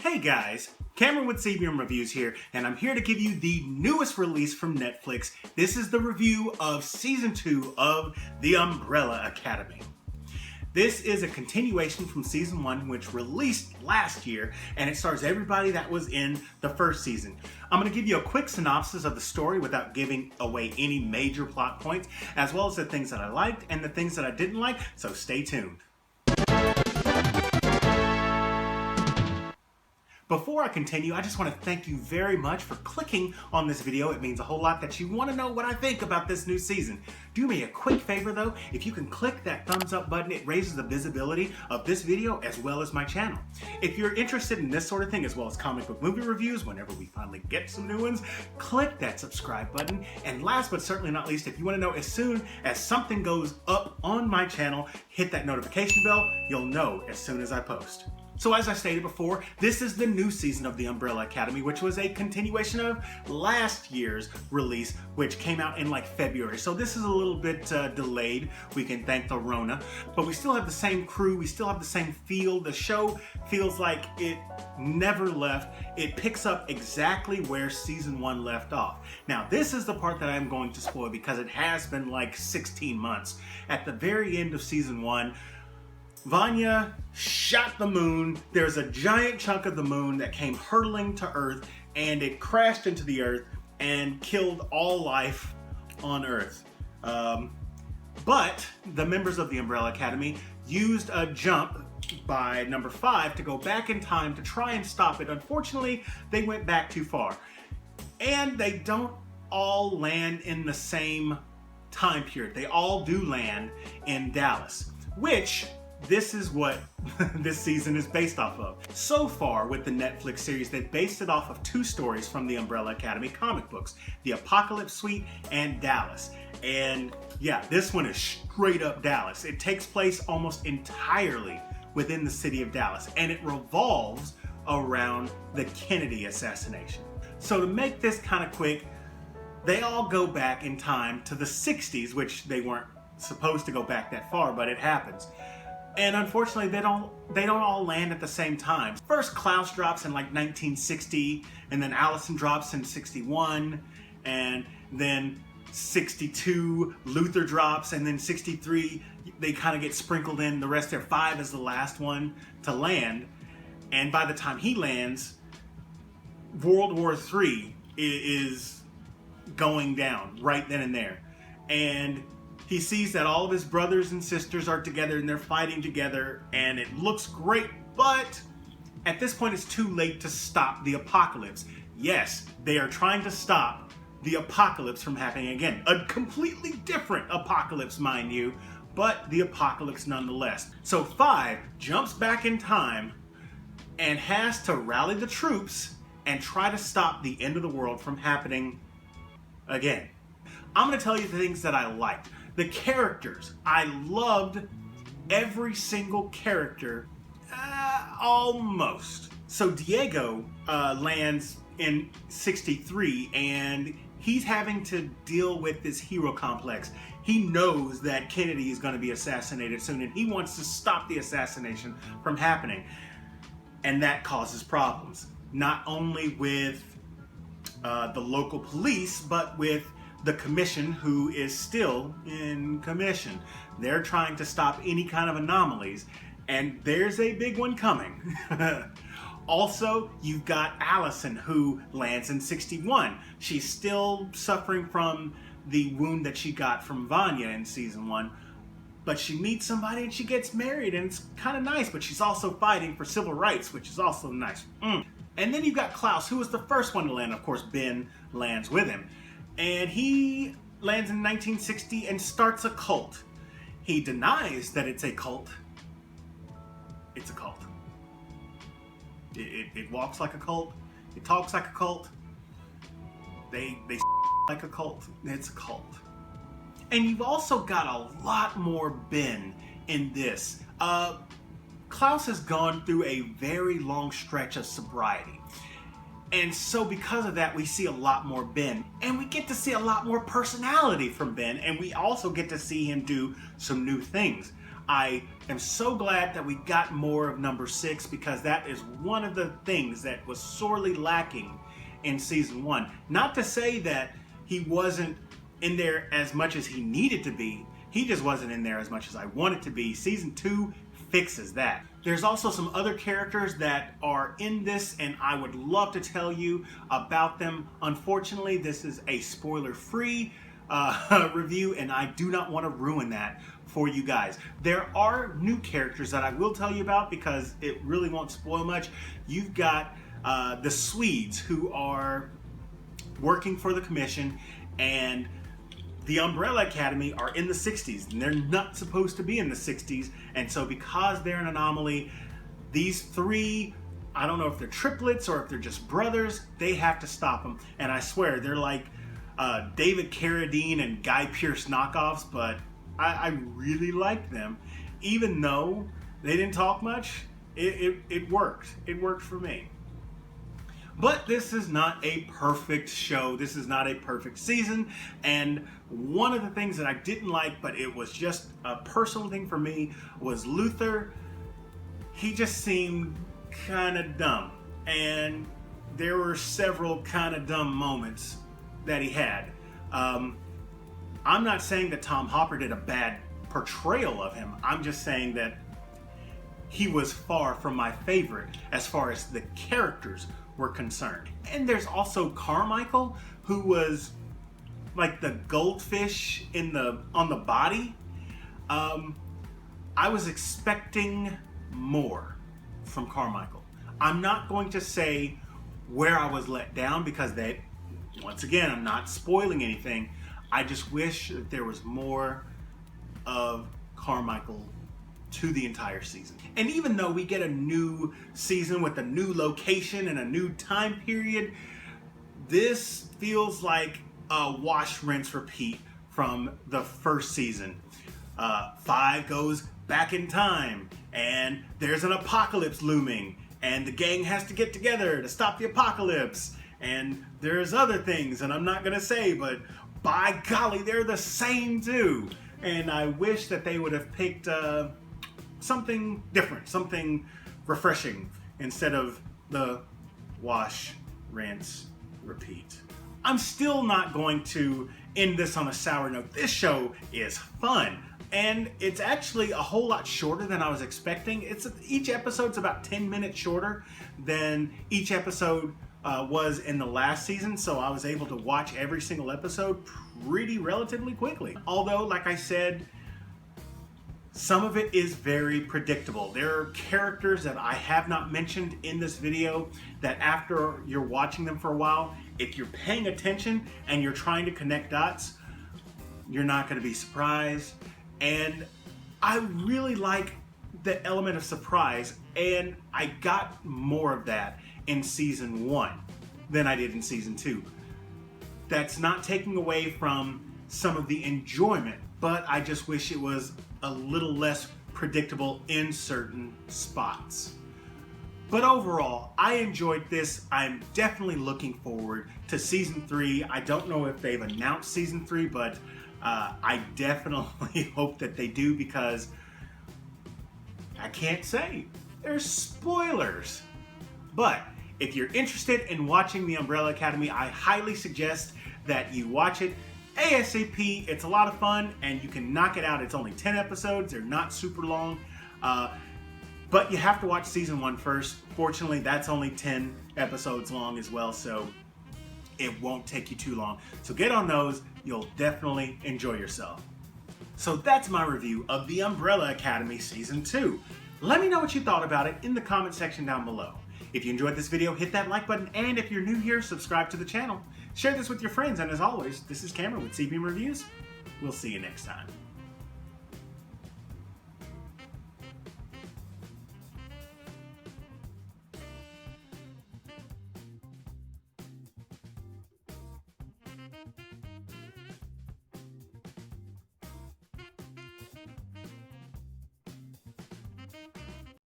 Hey guys, Cameron with CBM Reviews here, and I'm here to give you the newest release from Netflix. This is the review of Season 2 of The Umbrella Academy. This is a continuation from Season 1, which released last year, and it stars everybody that was in the first season. I'm going to give you a quick synopsis of the story without giving away any major plot points, as well as the things that I liked and the things that I didn't like, so stay tuned. Before I continue, I just want to thank you very much for clicking on this video. It means a whole lot that you want to know what I think about this new season. Do me a quick favor though, if you can click that thumbs up button, it raises the visibility of this video as well as my channel. If you're interested in this sort of thing, as well as comic book movie reviews, whenever we finally get some new ones, click that subscribe button. And last but certainly not least, if you want to know as soon as something goes up on my channel, hit that notification bell. You'll know as soon as I post. So as I stated before, this is the new season of The Umbrella Academy, which was a continuation of last year's release, which came out in like February. So this is a little bit delayed. We can thank the Rona, but we still have the same crew. We still have the same feel. The show feels like it never left. It picks up exactly where Season 1 left off. Now, this is the part that I'm going to spoil because it has been like 16 months. At the very end of Season 1, Vanya shot the moon. There's a giant chunk of the moon that came hurtling to Earth, and it crashed into the Earth and killed all life on Earth. But the members of the Umbrella Academy used a jump by number 5 to go back in time to try and stop it. Unfortunately, they went back too far. And they don't all land in the same time period. They all do land in Dallas, which this is what this season is based off of. So far with the Netflix series, they've based it off of 2 stories from the Umbrella Academy comic books, The Apocalypse Suite and Dallas. And yeah, this one is straight up Dallas. It takes place almost entirely within the city of Dallas, and it revolves around the Kennedy assassination. So to make this kind of quick, they all go back in time to the 60s, which they weren't supposed to go back that far, but it happens. And unfortunately, they don't all land at the same time. First, Klaus drops in like 1960, and then Allison drops in 61, and then 62, Luther drops, and then 63, they kind of get sprinkled in. The rest there, 5 is the last one to land. And by the time he lands, World War III is going down right then and there. And he sees that all of his brothers and sisters are together and they're fighting together, and it looks great, but at this point it's too late to stop the apocalypse. Yes, they are trying to stop the apocalypse from happening again. A completely different apocalypse, mind you, but the apocalypse nonetheless. So 5 jumps back in time and has to rally the troops and try to stop the end of the world from happening again. I'm going to tell you the things that I liked. The characters, I loved every single character, almost. So Diego lands in 63, and he's having to deal with this hero complex. He knows that Kennedy is going to be assassinated soon, and he wants to stop the assassination from happening. And that causes problems, not only with the local police, but with the commission, who is still in commission. They're trying to stop any kind of anomalies, and there's a big one coming. Also, you've got Allison, who lands in 61. She's still suffering from the wound that she got from Vanya in season 1, but she meets somebody and she gets married, and it's kind of nice, but she's also fighting for civil rights, which is also nice. And then you've got Klaus, who was the first one to land. Of course, Ben lands with him. And he lands in 1960 and starts a cult. He denies that it's a cult. It's a cult. It walks like a cult. It talks like a cult. They like a cult. It's a cult. And you've also got a lot more Ben in this. Klaus has gone through a very long stretch of sobriety. And so because of that, we see a lot more Ben. And we get to see a lot more personality from Ben. And we also get to see him do some new things. I am so glad that we got more of number 6, because that is one of the things that was sorely lacking in season 1. Not to say that he wasn't in there as much as he needed to be, he just wasn't in there as much as I wanted to be. Season 2 fixes that. There's also some other characters that are in this, and I would love to tell you about them. Unfortunately, this is a spoiler-free review, and I do not want to ruin that for you guys. There are new characters that I will tell you about because it really won't spoil much. You've got the Swedes, who are working for the commission, and the Umbrella Academy are in the 60s, and they're not supposed to be in the 60s, and so because they're an anomaly, these 3, I don't know if they're triplets or if they're just brothers, they have to stop them. And I swear, they're like David Carradine and Guy Pearce knockoffs, but I really liked them. Even though they didn't talk much, it worked. It worked for me. But this is not a perfect show. This is not a perfect season. And one of the things that I didn't like, but it was just a personal thing for me, was Luther. He just seemed kind of dumb. And there were several kind of dumb moments that he had. I'm not saying that Tom Hopper did a bad portrayal of him. I'm just saying that he was far from my favorite as far as the characters were concerned. And there's also Carmichael, who was like the goldfish on the body. I was expecting more from Carmichael. I'm not going to say where I was let down because once again, I'm not spoiling anything. I just wish that there was more of Carmichael to the entire season. And even though we get a new season with a new location and a new time period, this feels like a wash, rinse, repeat from the first season. 5 goes back in time, and there's an apocalypse looming, and the gang has to get together to stop the apocalypse. And there's other things, and I'm not gonna say, but by golly, they're the same too. And I wish that they would have picked something different, something refreshing, instead of the wash, rinse, repeat. I'm still not going to end this on a sour note. This show is fun, and it's actually a whole lot shorter than I was expecting. Each episode's about 10 minutes shorter than each episode was in the last season, so I was able to watch every single episode relatively quickly. Although, like I said, some of it is very predictable. There are characters that I have not mentioned in this video that after you're watching them for a while, if you're paying attention and you're trying to connect dots, you're not going to be surprised. And I really like the element of surprise, and I got more of that in season 1 than I did in season 2. That's not taking away from some of the enjoyment, but I just wish it was a little less predictable in certain spots. But overall, I enjoyed this. I'm definitely looking forward to season 3. I don't know if they've announced season 3, but I definitely hope that they do, because I can't say. There's spoilers. But if you're interested in watching The Umbrella Academy, I highly suggest that you watch it ASAP. It's a lot of fun, and you can knock it out. It's only 10 episodes. They're not super long. But you have to watch season 1 first. Fortunately, that's only 10 episodes long as well, so it won't take you too long. So get on those. You'll definitely enjoy yourself. So that's my review of The Umbrella Academy Season 2. Let me know what you thought about it in the comment section down below. If you enjoyed this video, hit that like button, and if you're new here, subscribe to the channel. Share this with your friends, and as always, this is Cameron with CBM Reviews. We'll see you next time.